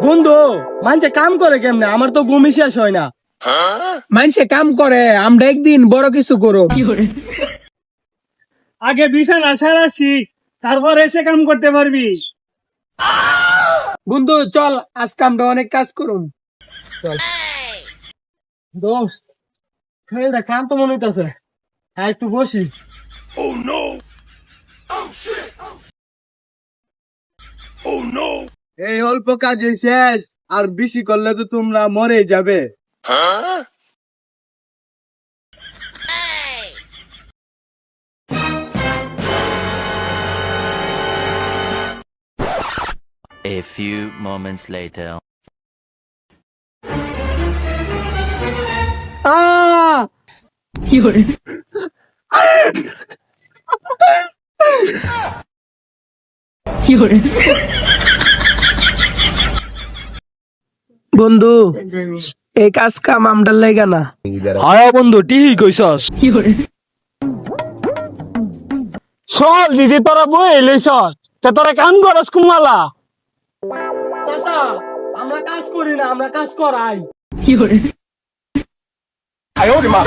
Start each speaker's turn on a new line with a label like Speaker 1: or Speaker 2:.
Speaker 1: বন্ধু মানুষে কাম করে কেমনে? আমার তো ঘুমই শেষ হয় না।
Speaker 2: মানুষে কাম করে, আমরা একদিন বড় কিছু করো।
Speaker 3: আগে বিছানা সারাছি, তারপর এসে কাম করতে পারবি।
Speaker 2: বন্ধু চল, আজকে আমরা অনেক কাজ করুন।
Speaker 1: দোস্ত শরীরটা ক্লান্ত মনে হইতাছে, হ্যাঁ একটু বসি। এই অল্প কাজে শেষ, আর বেশি করলে তো তোমরা মরে যাবে।
Speaker 4: A few moments later.
Speaker 2: বন্ধু এই কাজ কাম আমডার লাগা না।
Speaker 1: হ্যাঁ বন্ধু ঠিকই কইছস।
Speaker 3: চল দিদি, তোরা বই লইছ, তোরা কাম করস কুমালা।
Speaker 1: চাচা আমরা কাজ করি না, আমরা কাজ করাই।
Speaker 3: আয় ওরে মা।